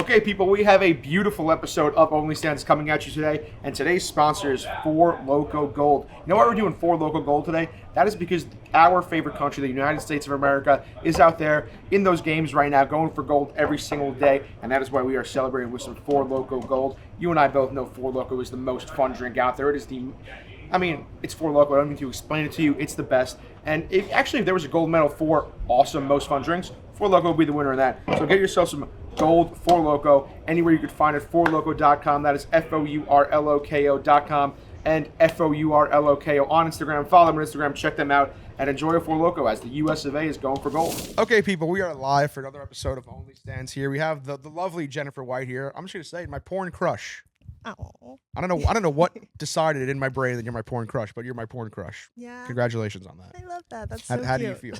Okay, people, we have a beautiful episode of OnlyStans coming at you today, and today's sponsor is 4Loco Gold. You know why we're doing 4Loco Gold today? That is because our favorite country, the United States of America, is out there in those games right now, going for gold every single day, and that is why we are celebrating with some 4Loco Gold. You and I both know 4Loco is the most fun drink out there. It is it's 4Loco. I don't need to explain it to you. It's the best. And if there was a gold medal for awesome, most fun drinks, 4Loco would be the winner in that. So get yourself some gold 4Loco anywhere you could find it. 4loco.com. That is FOURLOKO.com and FOURLOKO on Instagram. Follow them on Instagram. Check them out and enjoy a 4Loco as the US of A is going for gold. Okay, people, we are live for another episode of OnlyStans here. We have the lovely Jennifer White here. I'm just going to say, my porn crush. Oh. I don't know what decided in my brain that you're my porn crush, but you're my porn crush. Yeah. Congratulations on that. I love that. That's so How do cute. you feel?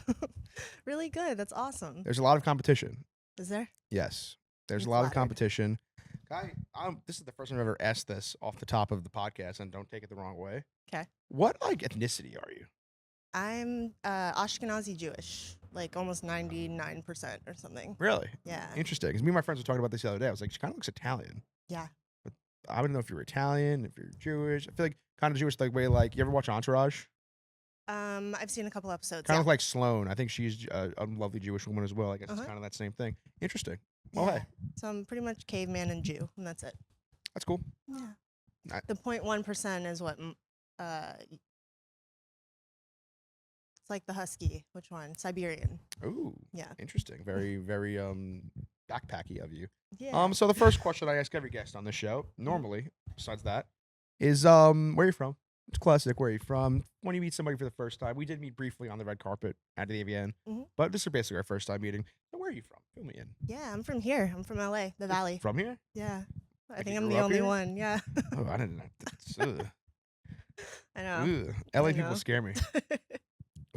Really good. That's awesome. There's a lot of competition. Is there? Yes. There's I'm a lot of flattered. competition. This is the first time I've ever asked this off the top of the podcast, and don't take it the wrong way. Okay. What ethnicity are you? I'm Ashkenazi Jewish, like almost 99% or something. Really? Yeah. Interesting. Because me and my friends were talking about this the other day. I was like, she kind of looks Italian. Yeah. But I don't know if you're Italian, if you're Jewish. I feel like kind of Jewish, like way like, you ever watch Entourage? I've seen a couple episodes. Kind of like Sloane. I think she's a lovely Jewish woman as well. I guess it's kind of that same thing. Interesting. Well, hey. So I'm pretty much caveman and Jew, and that's it. That's cool. Yeah. I- The 0.1% is what it's like the husky. Which one? Siberian. Ooh. Yeah. Interesting. Very, very backpacky of you. Yeah. So the first question I ask every guest on the show, normally, besides that, is where are you from? It's classic. Where are you from? When you meet somebody for the first time, we did meet briefly on the red carpet at the AVN, but this is basically our first time meeting. So where are you from? Fill me in. Yeah, I'm from here. I'm from LA, the Valley. From here? Yeah. I Like think you I'm grew the up only here? one. Yeah. Oh, I didn't know. Ugh. I know. Ugh. LA I people know. scare me.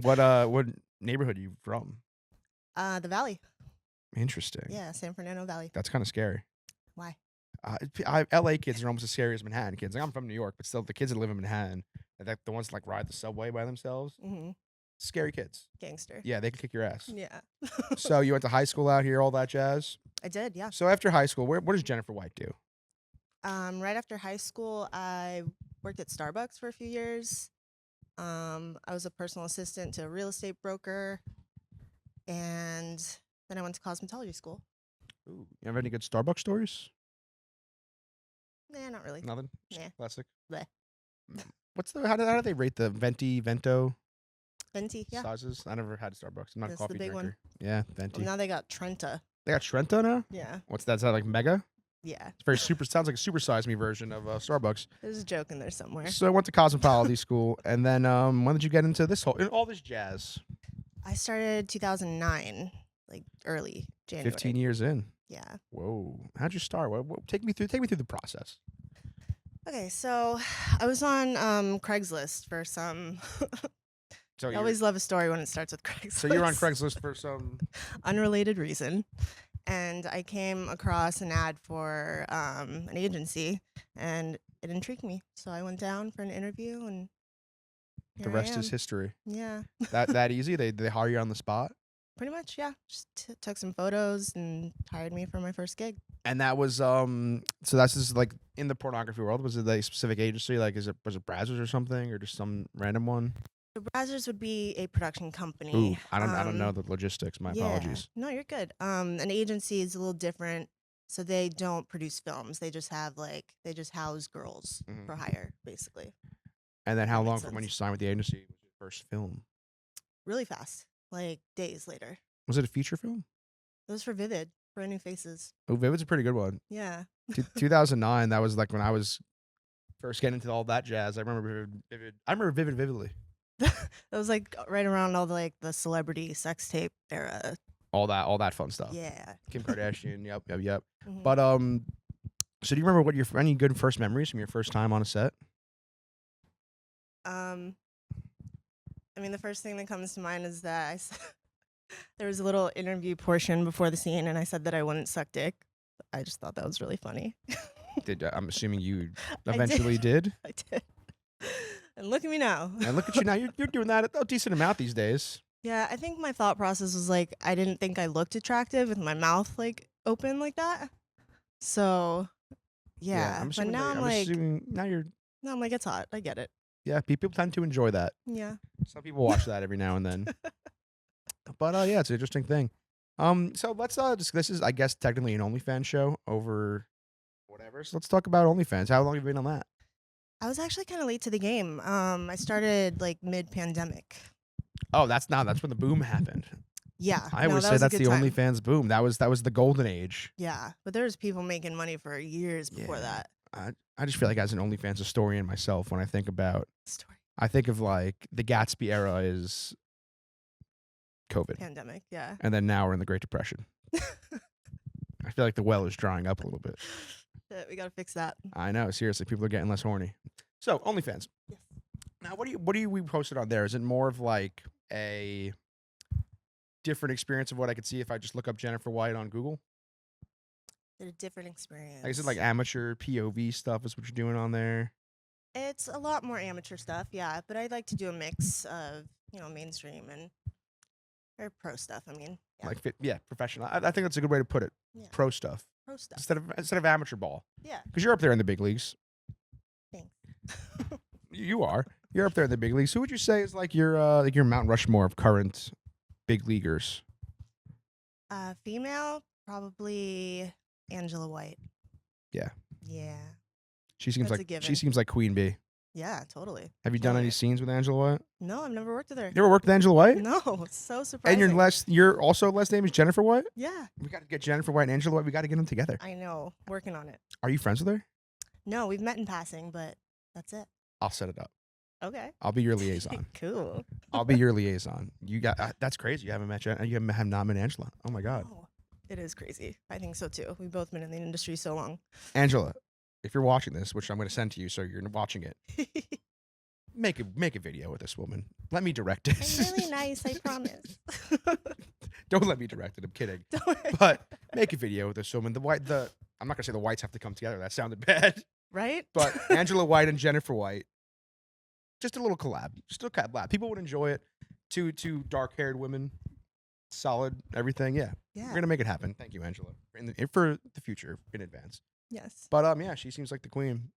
What neighborhood are you from? The Valley. Interesting. Yeah, San Fernando Valley. That's kind of scary. Why? LA kids are almost as scary as Manhattan kids. Like, I'm from New York, but still, the kids that live in Manhattan, the ones that like ride the subway by themselves, Mm-hmm. scary kids. Gangster. Yeah, they can kick your ass. Yeah. So you went to high school out here, all that jazz. I did, yeah. So after high school, what does Jennifer White do? Right after high school, I worked at Starbucks for a few years. I was a personal assistant to a real estate broker, and then I went to cosmetology school. Ooh, you have any good Starbucks stories? Nah, not really. Nothing. Just Yeah. classic. Bleh. How do they rate the vento Venti, yeah. sizes? I never had Starbucks. I'm not a That's the coffee big drinker. one. Yeah, venti. Well, now they got Trenta. They got Trento now. Yeah. What's that? Is that like mega? Yeah. It's very super. Sounds like a supersized me version of Starbucks. There's a joke in there somewhere. So I went to cosmetology school, and then when did you get into all this jazz? I started 2009, like early January. 15 years in. Yeah. Whoa! How'd you start? Take me through the process. Okay, so I was on Craigslist for some. So I always love a story when it starts with Craigslist. So you're on Craigslist for some unrelated reason, and I came across an ad for an agency, and it intrigued me. So I went down for an interview, and the here I rest is am. history. Yeah, That easy? They hire you on the spot? pretty much. Yeah, just took some photos and hired me for my first gig. And that was so that's just like in the pornography world. Was it a specific agency? Like, was it Brazzers or something, or just some random one? The Brazzers would be a production company. Ooh, I don't know the logistics. My apologies. No, you're good. An agency is a little different. So they don't produce films. They just house girls Mhm. for hire, basically. And then how That long makes from when you sense. signed with the agency was your first film? Really fast, like days later. Was it a feature film? It was for Vivid, Brand New Faces. Oh, Vivid's a pretty good one. Yeah. 2009. That was like when I was first getting into all that jazz. I remember Vivid vividly. That was like right around all the celebrity sex tape era. All that fun stuff. Yeah. Kim Kardashian. Yep. Mhm. But so do you remember any good first memories from your first time on a set? I mean, the first thing that comes to mind is that there was a little interview portion before the scene, and I said that I wouldn't suck dick. I just thought that was really funny. I'm assuming you I did. eventually did. I did. And look at me now. And look at you now. You're doing that a decent amount these days. Yeah, I think my thought process was like, I didn't think I looked attractive with my mouth like open like that. So Yeah, yeah, but now I'm assuming now you're. I'm like, it's hot. I get it. Yeah, people tend to enjoy that. Yeah. Some people watch that every now and then. But yeah, it's an interesting thing. So let's this is I guess technically an OnlyFans show over whatever. So let's talk about OnlyFans. How long have you been on that? I was actually kind of late to the game. I started like mid-pandemic. Oh, that's when the boom happened. Yeah. I no, always that say was a that's good the time. OnlyFans boom. That was the golden age. Yeah, but there was people making money for years before Yeah. that. I just feel like as an OnlyFans historian myself, when I think about, Story. I think of like the Gatsby era is COVID, Pandemic, yeah. and then now we're in the Great Depression. I feel like the well is drying up a little bit. Shit, we gotta fix that. I know, seriously, people are getting less horny. So OnlyFans. Yes. Now, what do you we posted on there? Is it more of like a different experience of what I could see if I just look up Jennifer White on Google? It's a different experience. Like, is it like amateur POV stuff? Is what you're doing on there? It's a lot more amateur stuff, yeah. But I'd like to do a mix of, mainstream and or pro stuff. I mean, yeah. Like professional. I think that's a good way to put it. Yeah. Pro stuff Pro stuff. instead of amateur ball. Yeah. Because you're up there in the big leagues. Thanks. You are. You're up there in the big leagues. Who would you say is like your Mount Rushmore of current big leaguers? Female, probably Angela White. Yeah. Yeah. She seems That's a given. she seems like Queen Bee. Yeah, totally. Have you done any scenes with Angela White? No, I've never worked with her. You ever worked with Angela White? No, so surprising. And your also last name is Jennifer White? Yeah. We got to get Jennifer White and Angela White. We got to get them together. I know. Working on it. Are you friends with her? No, we've met in passing, but that's it. I'll set it up. Okay. I'll be your liaison. Cool. I'll be your liaison. You got that's crazy. You haven't met have not met Angela. Oh my God. Oh, it is crazy. I think so too. We've both been in the industry so long. Angela, if you're watching this, which I'm going to send to you, so you're watching it, make a video with this woman. Let me direct it. I'm really nice, I promise. Don't let me direct it. I'm kidding. But make a video with this woman. I'm not gonna say the Whites have to come together. That sounded bad. Right? But Angela White and Jennifer White, just a little collab. Just a collab. People would enjoy it. Two dark-haired women, solid everything. Yeah. Yeah. We're gonna make it happen. Thank you, Angela, for the future in advance. Yes. But yeah, she seems like the queen.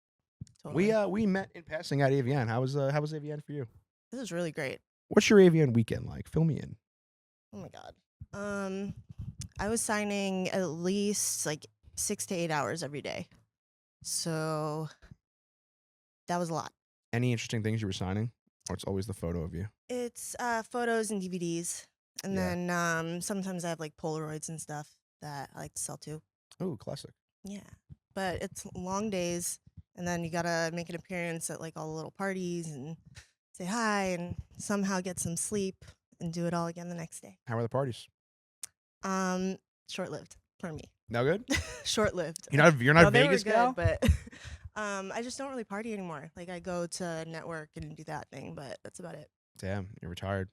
Totally. We met in passing at AVN. How was AVN for you? This is really great. What's your AVN weekend like? Fill me in. Oh my God. I was signing at least like 6 to 8 hours every day. So that was a lot. Any interesting things you were signing? Or it's always the photo of you? It's photos and DVDs. And Yeah. then sometimes I have like Polaroids and stuff that I like to sell too. Oh, classic. Yeah. But it's long days. And then you got to make an appearance at like all the little parties and say hi and somehow get some sleep and do it all again the next day. How are the parties? Short-lived for me. No good? Short-lived. You're not No, a they were Vegas good, gal? but I just don't really party anymore. Like I go to network and do that thing, but that's about it. Damn, you're retired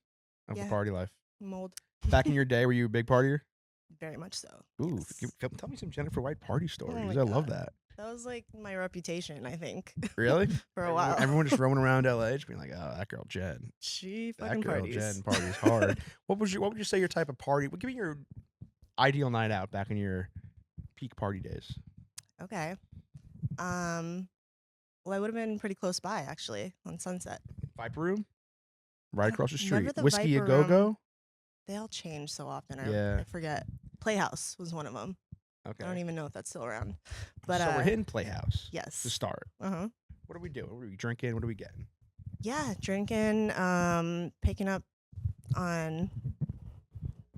of the Yeah. party life. Mold. Back in your day, were you a big partier? Very much so. Ooh, Yes. tell me some Jennifer White party stories. my I love God. that. That was like my reputation, I think. Really? For a while. Everyone just roaming around LA, just being like, "Oh, that girl Jen. She That fucking girl parties. Jen parties hard." What would you say your type of party? Give me your ideal night out back in your peak party days. Okay. Well, I would have been pretty close by actually on Sunset. Viper Room, right across the Remember street. the Whiskey a Viper Go Go. Room? They all change so often. Yeah. I forget. Playhouse was one of them. Okay. I don't even know if that's still around. But so we're hitting Playhouse. yes. To start. Uh-huh. What are we doing? What are we drinking? What are we getting? Yeah, drinking, picking up on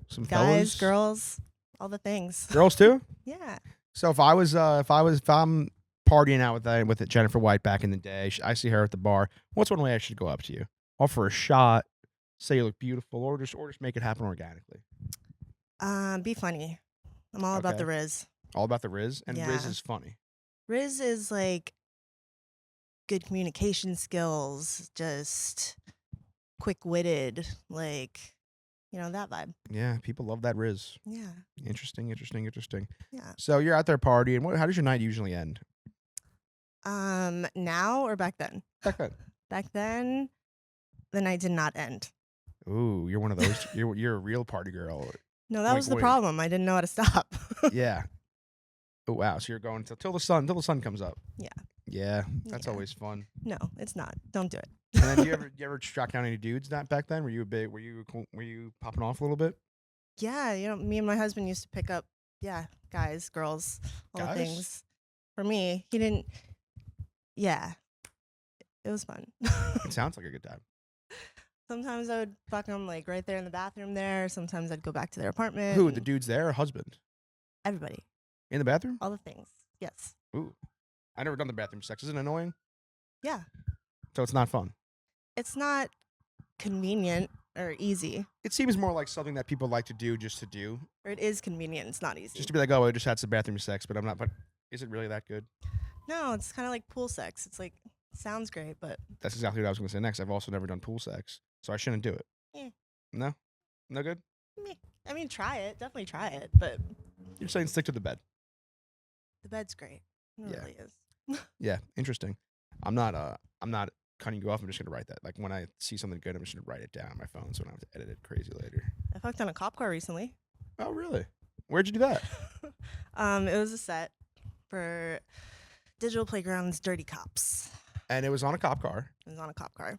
Some guys, fellas? girls, all the things. Girls too? Yeah. So if I'm partying out with Jennifer White back in the day, I see her at the bar. What's one way I should go up to you? Offer a shot, say you look beautiful, or just make it happen organically. Be funny. I'm all about Okay. the Riz. All about the Riz, and Riz Yeah. is funny. Riz is like good communication skills, just quick-witted, like, that vibe. Yeah, people love that Riz. Yeah. Interesting. Yeah. So you're out there partying. How does your night usually end? Now or back then? Back then. Back then, the night did not end. Ooh, you're one of those. you're a real party girl. No, that Wink, was the wink. problem. I didn't know how to stop. Yeah. Oh wow! So you're going till the sun comes up. Yeah. Yeah, that's Yeah. always fun. No, it's not. Don't do it. And then you ever track down any dudes back then? Were you popping off a little bit? Yeah, me and my husband used to pick up, guys, girls, all the Guys? things. For me, he didn't. Yeah, it was fun. It sounds like a good time. Sometimes I would fuck them like right there in the bathroom there. Sometimes I'd go back to their apartment. Who, the dudes there or husband? Everybody. In the bathroom? All the things. Yes. Ooh. I never done the bathroom sex. Is it annoying? Yeah. So it's not fun. It's not convenient or easy. It seems more like something that people like to do just to do. Or it is convenient. It's not easy. Just to be like, oh, I just had some bathroom sex, but I'm not. But is it really that good? No, it's kind of like pool sex. It's like, sounds great, but. That's exactly what I was going to say next. I've also never done pool sex, so I shouldn't do it. Yeah. No? No good? I mean, try it. Definitely try it, but. You're saying stick to the bed. The bed's great. It really is. Yeah, interesting. I'm not cutting you off. I'm just gonna write that. Like when I see something good, I'm just gonna write it down on my phone so I don't have to edit it crazy later. I fucked on a cop car recently. Oh, really? Where'd you do that? It was a set for Digital Playground's Dirty Cops. And it was on a cop car. It was on a cop car.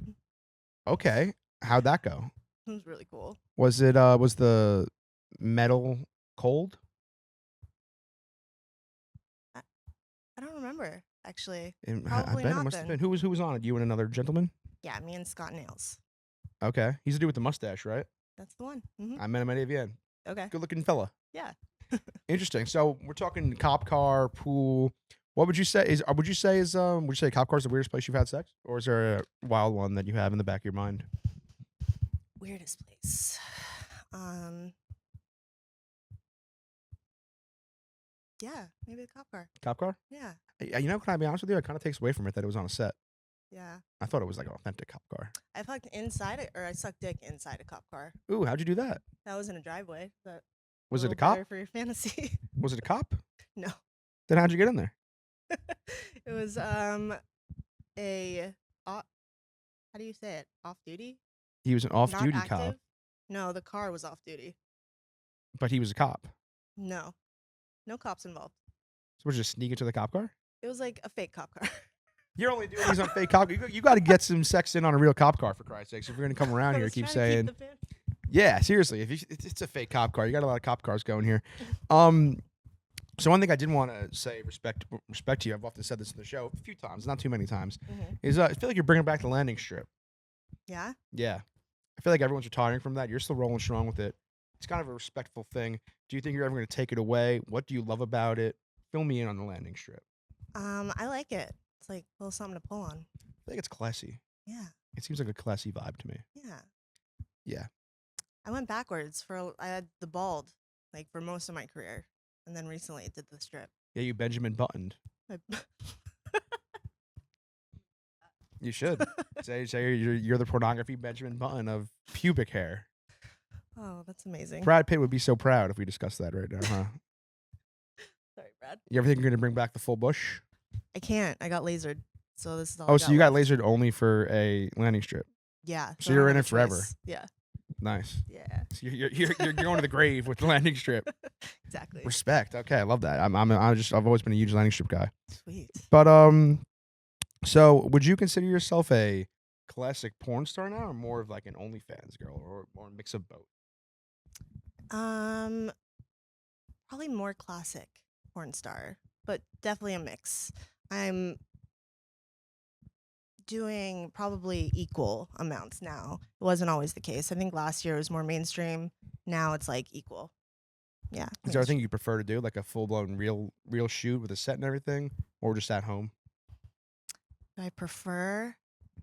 Okay. How'd that go? It was really cool. Was the metal cold? I don't remember, actually. I Probably bet not it must have then. been. Who was on it? You and another gentleman? Yeah, me and Scott Nails. Okay. He's the dude with the mustache, right? That's the one. Mm-hmm. I met him at AVN. Okay. Good looking fella. Yeah. Interesting. So we're talking cop car, pool. What would you say is would you say cop car is the weirdest place you've had sex? Or is there a wild one that you have in the back of your mind? Weirdest place. Yeah, maybe the cop car. Cop car? Yeah. You know, can I be honest with you? It kind of takes away from it that it was on a set. Yeah. I thought it was like an authentic cop car. I fucked inside it, or I sucked dick inside a cop car. Ooh, how'd you do that? That was in a driveway. But Was it a little cop? better for your fantasy? Was it a cop? No. Then how'd you get in there? It was how do you say it? Off duty? He was an off-duty Not cop, active? No, the car was off duty. but he was a cop. No. No cops involved. So we're just sneak into the cop car? It was like a fake cop car. You're only doing these on fake cop. You got to get some sex in on a real cop car, for Christ's sakes. If you're going to come around here and keep saying, yeah, seriously, if it's a fake cop car, you got a lot of cop cars going here. So one thing I did want to say, respect to you, I've often said this in the show a few times, not too many times, is I feel like you're bringing back the landing strip. Yeah? Yeah. I feel like everyone's retiring from that. You're still rolling strong with it. It's kind of a respectful thing. Do you think you're ever going to take it away? What do you love about it? Fill me in on the landing strip. I like it. It's like a little something to pull on. I think it's classy. Yeah. It seems like a classy vibe to me. Yeah. Yeah. I went backwards I had the bald, like for most of my career. And then recently I did the strip. Yeah, you Benjamin Buttoned. You should. say you're the pornography Benjamin Button of pubic hair. Oh, that's amazing. Brad Pitt would be so proud if we discussed that right now, huh? Sorry, Brad. You ever think you're going to bring back the full bush? I can't. I got lasered. So this is all. Oh, so you got lasered only for a landing strip? Yeah. So you're in it forever? Yeah. Nice. Yeah. So you're going to the grave with the landing strip. Exactly. Respect. Okay, I love that. I've always been a huge landing strip guy. Sweet. But so would you consider yourself a classic porn star now, or more of like an OnlyFans girl, or a mix of both? Probably more classic porn star, but definitely a mix. I'm doing probably equal amounts now. It wasn't always the case. I think last year it was more mainstream. Now it's like equal. Yeah. Is there anything you prefer to do, like a full-blown real shoot with a set and everything, or just at home? I prefer.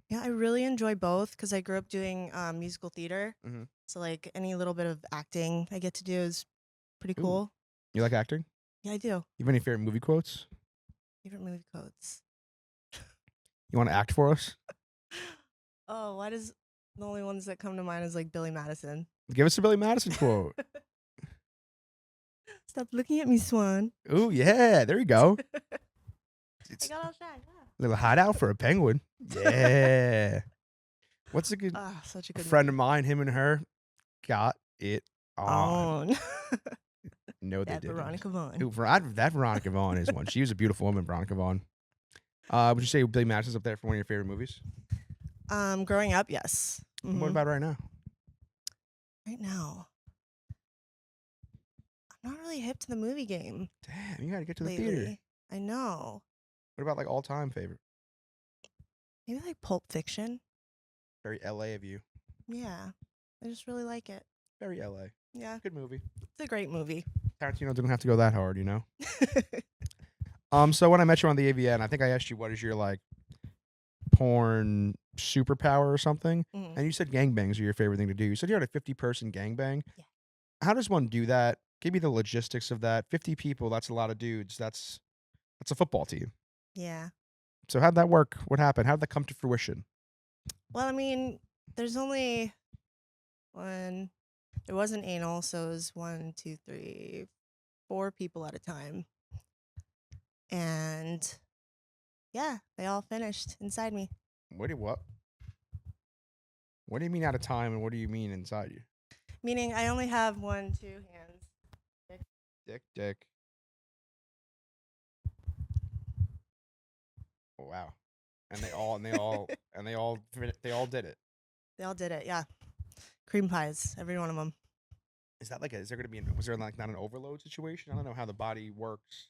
Yeah, I really enjoy both because I grew up doing musical theater. Mm-hmm. So like any little bit of acting I get to do is pretty cool. You like acting? Yeah, I do. You have any favorite movie quotes? Favorite movie quotes. You want to act for us? Oh, why does the only ones that come to mind is like Billy Madison? Give us a Billy Madison quote. Stop looking at me, Swan. Ooh, yeah, there you go. I got all shy. Yeah. Little hideout for a penguin. Yeah. What's a good such a good friend of mine, him and her got it on. No, they That didn't. Veronica Vaughn. That Veronica Vaughn is one. She was a beautiful woman, Veronica Vaughn. Would you say Billy Madison's up there for one of your favorite movies? Growing up, yes. What Mhm. about right now? Right now, I'm not really hip to the movie game Damn, you got to get to the lately. theater. I know. What about like all-time favorite? Maybe like Pulp Fiction. Very LA of you. Yeah, I just really like it. Very LA. Yeah, Good movie. it's a great movie. Tarantino didn't have to go that hard, you know? So when I met you on the AVN, I think I asked you what is your like porn superpower or something, Mhm. and you said gangbangs are your favorite thing to do. You said you had a 50-person gangbang. Yeah. How does one do that? Give me the logistics of that. 50 people, that's a lot of dudes. That's a football team. Yeah. So how'd that work? What happened? How'd that come to fruition? Well, I mean, there's only one. There wasn't anal, so it was 1, 2, 3, 4 people at a time. And yeah, they all finished inside me. What do you mean out of time, and what do you mean inside you? Meaning I only have 1, 2 hands. Dick. Oh, wow. And they all did it. They all did it, yeah. Cream pies, every one of them. Is there gonna be was there like not an overload situation? I don't know how the body works.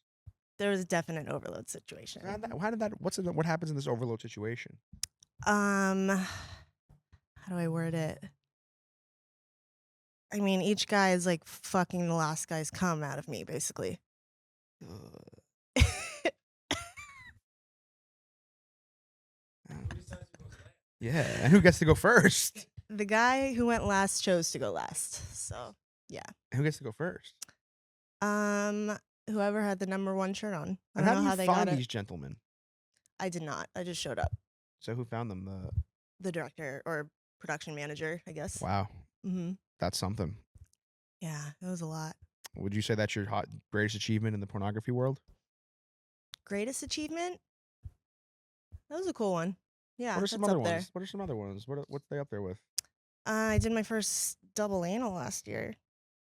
There was a definite overload situation. What happens in this overload situation? How do I word it? I mean, each guy is like fucking the last guy's cum out of me, basically. Yeah, and who gets to go first? The guy who went last chose to go last. So, yeah. Who gets to go first? Whoever had the number 1 shirt on. I And don't how know do how you they find got it. these gentlemen? I did not. I just showed up. So who found them? The director or production manager, I guess. Wow, Mm-hmm. that's something. Yeah, it was a lot. Would you say that's your greatest achievement in the pornography world? Greatest achievement? That was a cool one. Yeah, What are that's some other up there. ones? What are some other ones? What's they up there with? I did my first double anal last year.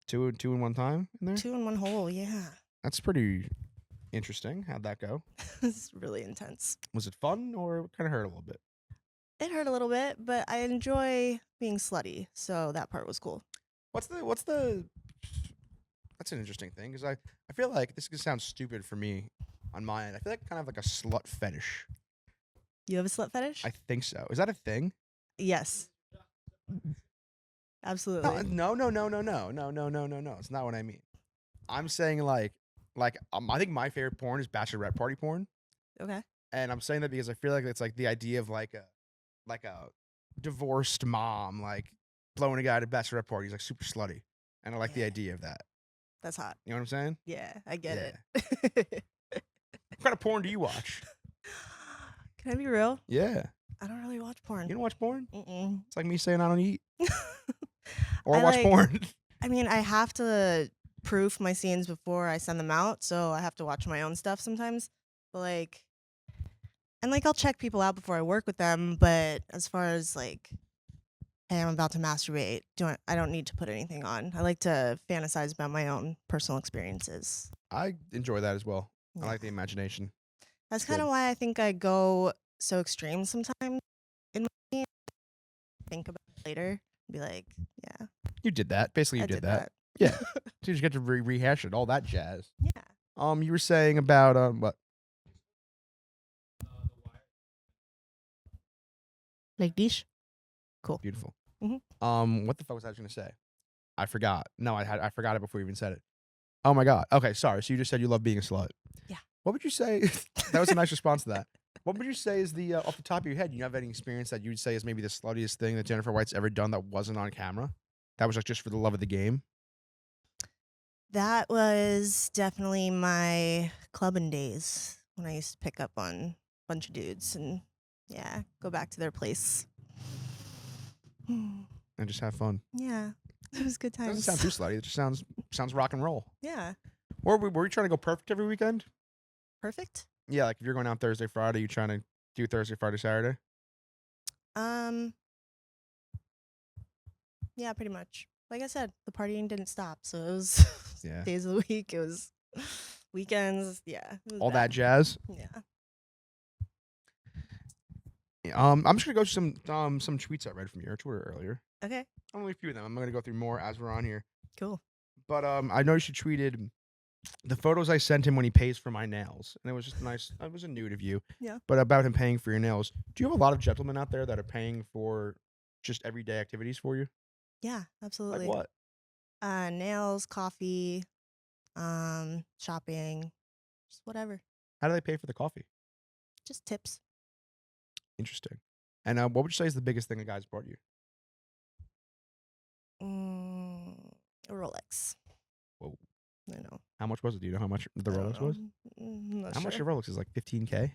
Two in one time in there? 2 in 1 hole, yeah. That's pretty interesting. How'd that go? It's really intense. Was it fun or kind of hurt a little bit? It hurt a little bit, but I enjoy being slutty, so that part was cool. What's the That's an interesting thing because I feel like this could sound stupid for me on my end. I feel like kind of like a slut fetish. You have a slut fetish? I think so. Is that a thing? Yes. Absolutely. No. It's not what I mean. I'm saying like I think my favorite porn is bachelorette party porn, Okay. and I'm saying that because I feel like it's like the idea of like a divorced mom like blowing a guy at a bachelorette party. He's like super slutty, and I like the Yeah. idea of that. That's hot. You know what I'm saying? Yeah, I get Yeah. it. What kind of porn do you watch? Can I be real? Yeah. I don't really watch porn. You don't watch porn? Mm-mm. It's like me saying I don't eat or I watch like- porn. I mean, I have to proof my scenes before I send them out, so I have to watch my own stuff sometimes. But like, and like I'll check people out before I work with them. But as far as like, hey, I'm about to masturbate, I don't need to put anything on. I like to fantasize about my own personal experiences. I enjoy that as well. I Yeah. like the imagination. That's It's kind of good. why I think I go so extreme sometimes in my scene. Think about it later. Be like, yeah, You did that. Basically, you I did that. Yeah. So you just get to rehash it, all that jazz. Yeah. You were saying about what? Like dish. Beautiful. Mhm. What the fuck was I gonna say? I forgot. No, I forgot it before you even said it. Oh my god. Okay, sorry. So you just said you love being a slut. Yeah. What would you say? That was a nice response to that. What would you say is the off the top of your head? You have any experience that you would say is maybe the sluttiest thing that Jennifer White's ever done that wasn't on camera? That was like just for the love of the game. That was definitely my clubbing days when I used to pick up on a bunch of dudes and yeah, go back to their place. And just have fun. Yeah, it was good times. Doesn't sound too slutty. It just sounds rock and roll. Yeah, Or were you trying to go perfect every weekend? perfect. Yeah, like if you're going out Thursday, Friday, you trying to do Thursday, Friday, Saturday? Yeah, pretty much. Like I said, the partying didn't stop, so it was Yeah. days of the week. It was weekends. Yeah. It was All that bad. jazz. Yeah. I'm just gonna go through some tweets I read from your Twitter earlier. Okay. Only a few of them. I'm gonna go through more as we're on here. Cool. But I noticed you tweeted the photos I sent him when he pays for my nails, and it was just nice. It was a nude of you. Yeah. But about him paying for your nails. Do you have a lot of gentlemen out there that are paying for just everyday activities for you? Yeah. Absolutely. Like what? Nails, coffee, shopping, just whatever. How do they pay for the coffee? Just tips. Interesting. And what would you say is the biggest thing a guy's brought you? A Rolex. Whoa. I know. How much was it? Do you know how much the I don't Rolex was? know. Not How much sure. your Rolex is? Like 15K?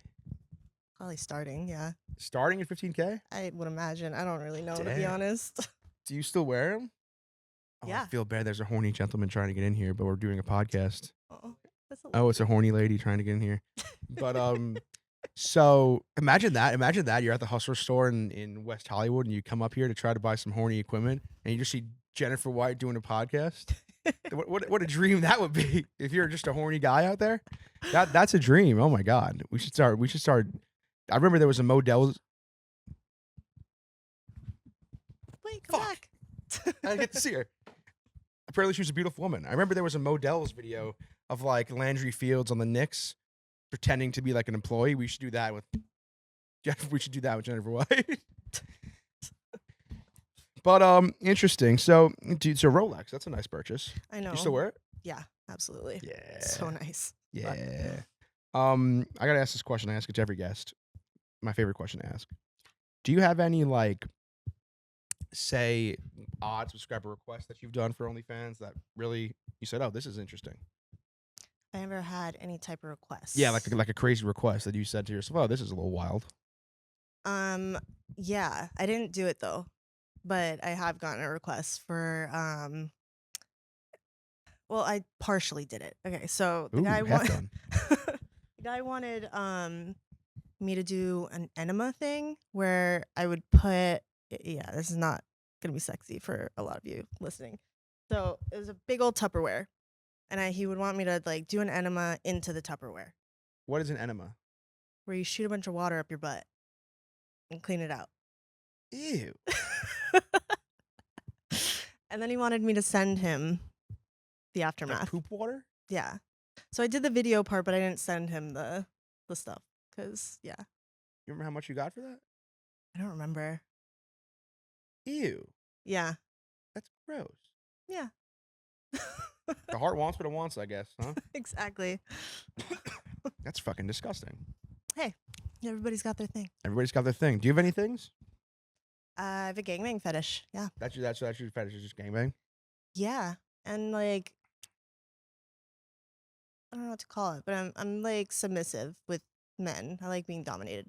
Probably starting. Yeah. Starting at 15K? I would imagine. I don't really know, to be Damn. honest. Do you still wear them? Oh, I Yeah. feel bad. There's a horny gentleman trying to get in here, but we're doing a podcast. Oh, that's a Oh, it's a horny lady trying to get in here. But so imagine that. Imagine that you're at the Hustler store in West Hollywood, and you come up here to try to buy some horny equipment, and you just see Jennifer White doing a podcast. What a dream that would be if you're just a horny guy out there. That's a dream. Oh my God, we should start. I remember there was a Modell's. Wait, come Fuck. back. I didn't get to see her. Apparently, she was a beautiful woman. I remember there was a Modell's video of like Landry Fields on the Knicks pretending to be like an employee. We should do that with Jennifer White. But interesting. So, dude, so Rolex, that's a nice purchase. I know. You still wear it? Yeah, absolutely. Yeah. So nice. Yeah. I gotta ask this question. I ask it to every guest. My favorite question to ask. Do you have any like, say, odd subscriber requests that you've done for OnlyFans that really you said, oh, this is interesting? I never had any type of request. Yeah, like a crazy request that you said to yourself, oh, this is a little wild. Yeah, I didn't do it though, but I have gotten a request for well, I partially did it. Okay, so the Ooh, guy half done. the guy wanted me to do an enema thing where I would put, yeah, this is not gonna be sexy for a lot of you listening. So it was a big old Tupperware, and he would want me to like do an enema into the Tupperware, What is an enema? where you shoot a bunch of water up your butt and clean it out. Ew. And then he wanted me to send him the Like aftermath. poop water? Yeah. So I did the video part, but I didn't send him the stuff because, yeah, You remember how much you got for that? I don't remember. Ew. Yeah. That's gross. Yeah. The heart wants what it wants, I guess, huh? Exactly. That's fucking disgusting. Everybody's got their thing. Everybody's got their thing. Do you have any things? I have a gangbang fetish. Yeah. That's your fetish is just gangbang? Yeah. And like, I don't know what to call it, but I'm like submissive with men. I like being dominated.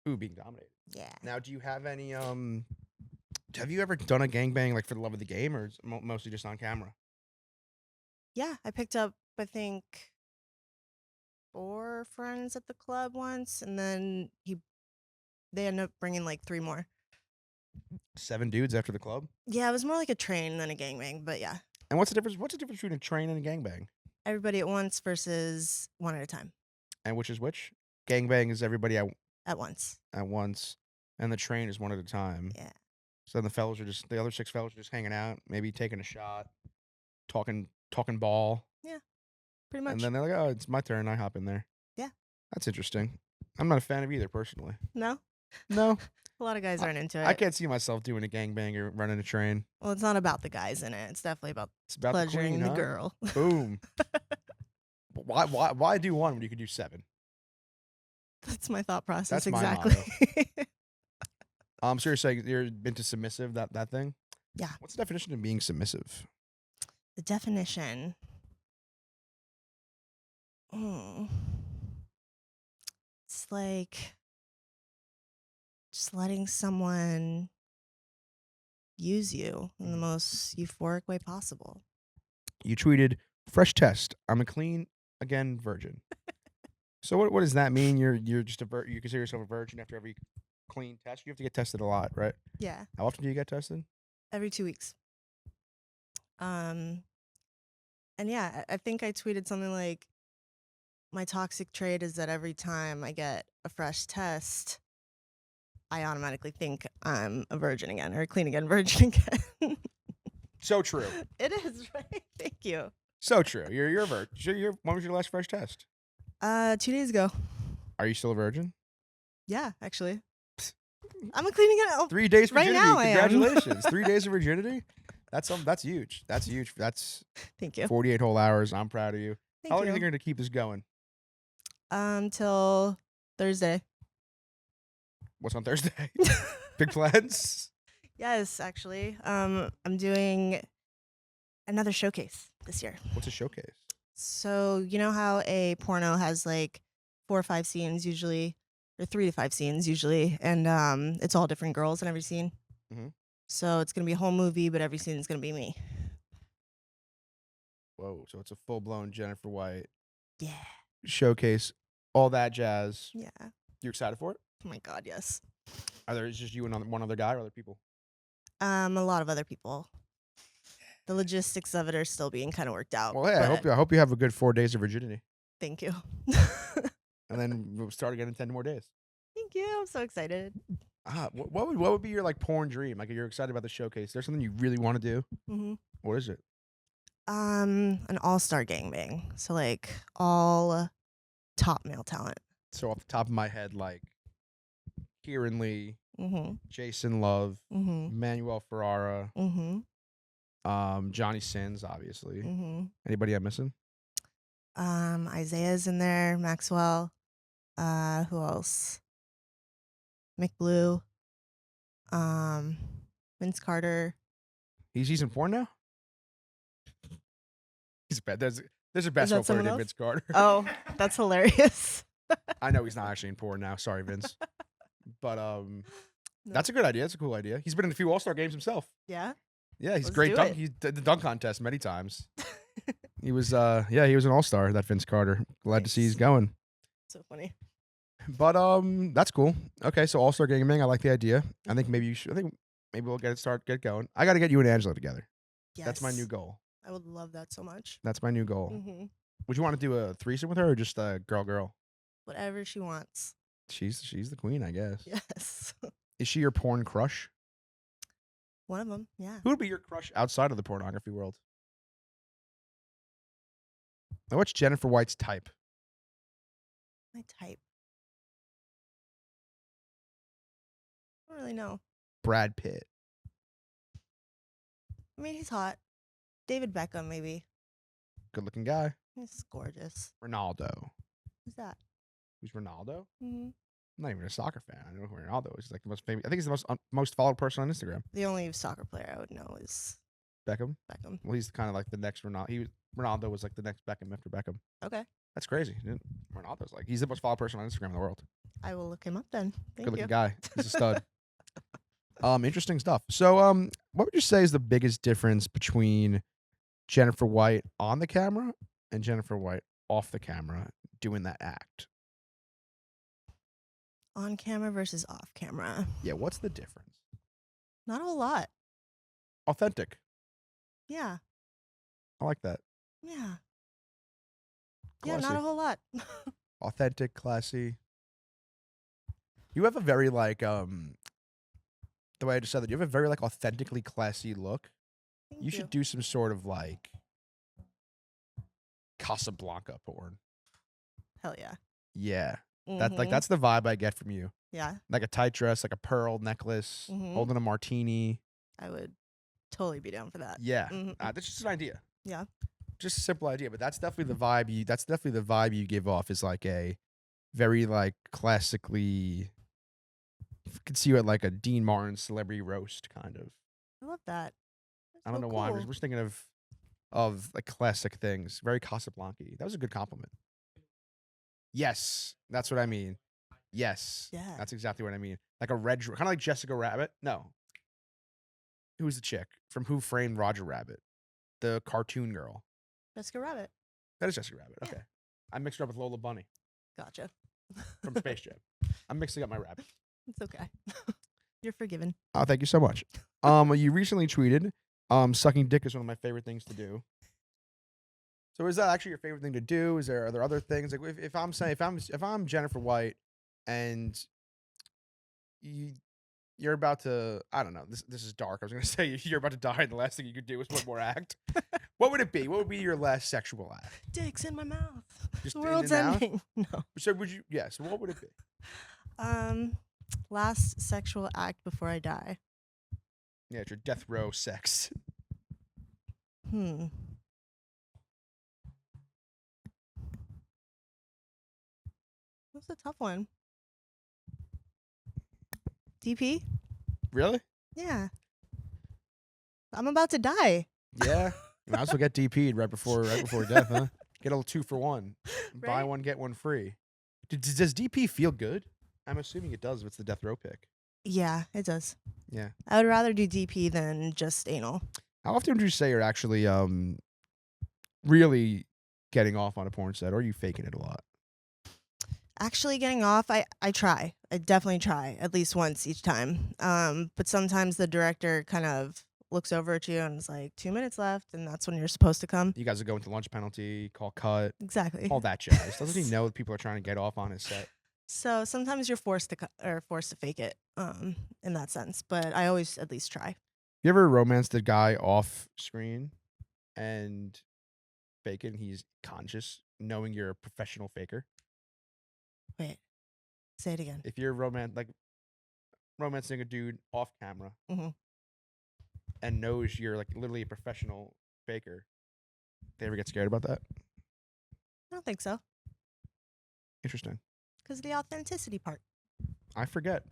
Ooh, being dominated. Yeah. Now, do you have any have you ever done a gangbang like for the love of the game, or is it mostly just on camera? Yeah. I picked up, I think, 4 friends at the club once, and then they ended up bringing like 3 more. 7 dudes after the club? Yeah, it was more like a train than a gangbang, but yeah. And what's the difference between a train and a gangbang? Everybody at once versus one at a time. And which is which? Gangbang is everybody At once. at once, and the train is one at a time. Yeah. So then the other 6 fellas are just hanging out, maybe taking a shot, talking ball. Pretty much. And then they're like, oh, it's my turn. I hop in there. Yeah. That's interesting. I'm not a fan of either, personally. No? No. A lot of guys aren't into it. I can't see myself doing a gangbang or running a train. Well, it's not about the guys in it. It's definitely about It's about pleasuring the, the queen, huh? girl. Boom. But why do one when you could do 7? That's my thought process. That's my exactly. So you're saying you're into submissive, that thing? Yeah. What's the definition of being submissive? The definition. It's like just letting someone use you in the most euphoric way possible. You tweeted, fresh test. I'm a clean, again, virgin. So what does that mean? You're just you consider yourself a virgin after every clean test? You have to get tested a lot, right? Yeah. How often do you get tested? Every 2 weeks. And And yeah, I think I tweeted something like, my toxic trait is that every time I get a fresh test, I automatically think I'm a virgin again or a clean again virgin again. So true. It is, right? Thank you. So true. You're a virgin. When was your last fresh test? 2 days ago. Are you still a virgin? Yeah, actually. I'm a clean again. Oh, 3 days right virginity. now I am. Congratulations. 3 days of virginity. That's huge. That's huge. That's thank you. 48 whole hours. I'm proud of you. Thank How long do you. you think you're gonna keep this going? Till Thursday. What's on Thursday? Big plans? Yes, actually. I'm doing another showcase this year. What's a showcase? So you know how a porno has like 4 or 5 scenes usually, or 3 to 5 scenes usually, and it's all different girls in every scene. Mhm. So it's gonna be a whole movie, but every scene is gonna be me. Whoa! So it's a full blown Jennifer White Yeah. showcase. All that jazz. Yeah. You excited for it? Oh my God, yes. It's just you and one other guy or other people? A lot of other people. The logistics of it are still being kind of worked out. Well, hey, I hope you have a good 4 days of virginity, Thank you. and then we'll start again in 10 more days. Thank you. I'm so excited. What would be your like porn dream? Like, if you're excited about the showcase, there's something you really want to do. hmm What is it? An all-star gangbang. So like all top male talent. So off the top of my head, like Kieran Lee, Mm-hmm. Jason Love, Mm-hmm. Manuel Ferrara, Mm-hmm. Johnny Sins, obviously. Mm-hmm. Anybody I'm missing? Isaiah's in there, Maxwell. Who else? McBlue. Vince Carter. He's in porn now. He's bad. There's a that basketball player someone named else? Vince Carter. Oh, that's hilarious. I know he's not actually in porn now. Sorry, Vince. But No. that's a good idea. That's a cool idea. He's been in a few All-Star games himself. Yeah. Yeah, he's Let's great do dunk. it. He did the dunk contest many times. He was he was an All-Star, that Vince Carter. Glad to see he's Nice. going. So funny. But that's cool. Okay, so All-Star Gaming, I like the idea. I think maybe we'll get going. I got to get you and Angela together. Yes. That's my new goal. I would love that so much. That's my new goal. Mm-hmm. Would you want to do a threesome with her or just a girl? Whatever she wants. She's the queen, I guess. Yes. Is she your porn crush? One of them. Yeah. Who would be your crush outside of the pornography world? Now, what's Jennifer White's type? My type. I don't really know. Brad Pitt. I mean, he's hot. David Beckham, maybe. Good looking guy. He's gorgeous. Ronaldo. Who's that? Who's Ronaldo? Mm-hmm. I'm not even a soccer fan. I know who Ronaldo is. He's like the most famous. I think he's the most followed person on Instagram. The only soccer player I would know is Beckham. Beckham. Well, he's kind of like the next Ronaldo. Ronaldo was like the next Beckham after Beckham. Okay. That's crazy. Ronaldo's like, he's the most followed person on Instagram in the world. I will look him up then. Thank Good looking you. guy. He's a stud. Interesting stuff. So, what would you say is the biggest difference between Jennifer White on the camera and Jennifer White off the camera doing that act? On camera versus off camera. Yeah, what's the difference? Not a whole lot. Authentic. Yeah. I like that. Yeah. Yeah, Classy. not a whole lot. Authentic, classy. You have a very like the way I just said that, you have a very like authentically classy look. Thank You should do some sort of like Casablanca porn. Hell yeah. Yeah. Mhm. That's the vibe I get from you. Yeah, Like a tight dress, like a pearl necklace, Mhm. holding a martini. I would totally be down for that. Yeah. Mhm. That's just an idea. Yeah. Just a simple idea, but that's definitely the vibe you give off, is like a very like classically, you can see you at like a Dean Martin celebrity roast kind of. I love that. That's I don't so know why. I'm cool. just thinking of like classic things. Very Casablanca. That was a good compliment. Yes, that's what I mean. Yes, Yeah. that's exactly what I mean. Like a red, kind of like Jessica Rabbit. No, who's the chick from Who Framed Roger Rabbit? The cartoon girl. Jessica Rabbit. That is Jessica Rabbit. Yeah. Okay, I mixed her up with Lola Bunny Gotcha. from Space Jam. I'm mixing up my rabbit. It's okay. You're forgiven. Oh, thank you so much. You recently tweeted, sucking dick is one of my favorite things to do. So is that actually your favorite thing to do? Are there other things like if I'm Jennifer White and you're about to, I don't know, this is dark. I was gonna say you're about to die and the last thing you could do is one more act. What would it be? What would be your last sexual act? Dicks in my mouth. Just The in the world's mouth? ending. No. So would you? Yeah. So what would it be? Last sexual act before I die. Yeah, it's your death row sex. That's a tough one. DP? Really? Yeah. I'm about to die. Yeah. You might as well get DP'd right before death, huh? Get a little 2-for-1. Buy Right? one, get one free. Does DP feel good? I'm assuming it does if it's the death row pick. Yeah, it does. Yeah. I would rather do DP than just anal. How often would you say you're actually really getting off on a porn set, or are you faking it a lot? Actually getting off, I try. I definitely try at least once each time. But sometimes the director kind of looks over at you and is like, 2 minutes left, and that's when you're supposed to come. You guys are going to lunch penalty, call cut, Exactly. all that jazz. Doesn't he know that people are trying to get off on his set? So sometimes you're forced to fake it, in that sense. But I always at least try. You ever romanced a guy off screen and fake it and he's conscious, knowing you're a professional faker? Wait, say it again. If you're romancing a dude off camera Mhm. and knows you're like literally a professional faker, they ever get scared about that? I don't think so, Interesting. because the authenticity part. I forget.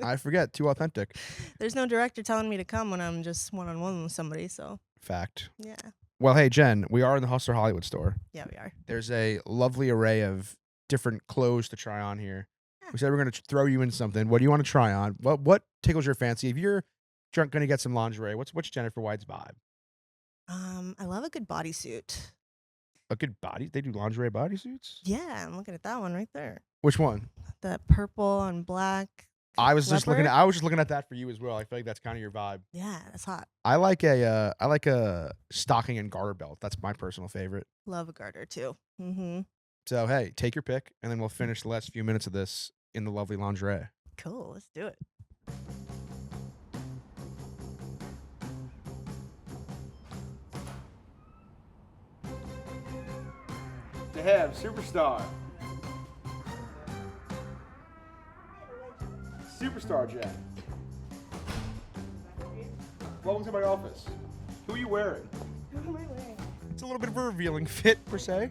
I forget. Too authentic. There's no director telling me to come when I'm just one-on-one with somebody. So Fact. yeah, Well, hey, Jen, we are in the Hustler Hollywood store. yeah, we are. There's a lovely array of different clothes to try on here. Yeah. We said we're going to throw you in something. What do you want to try on? What tickles your fancy? If you're going to get some lingerie, what's Jennifer White's vibe? I love a good bodysuit. A good body? They do lingerie bodysuits? Yeah, I'm looking at that one right there. Which one? That purple and black. I was just leopard. looking at that for you as well. I feel like that's kind of your vibe. Yeah, that's hot. I like a stocking and garter belt. That's my personal favorite. Love a garter too. Mm-hmm. So hey, take your pick, and then we'll finish the last few minutes of this in the lovely lingerie. Cool. Let's do it. To have superstar. Superstar Jen. Welcome to my office. Who are you wearing? What am I wearing? It's a little bit of a revealing fit per se.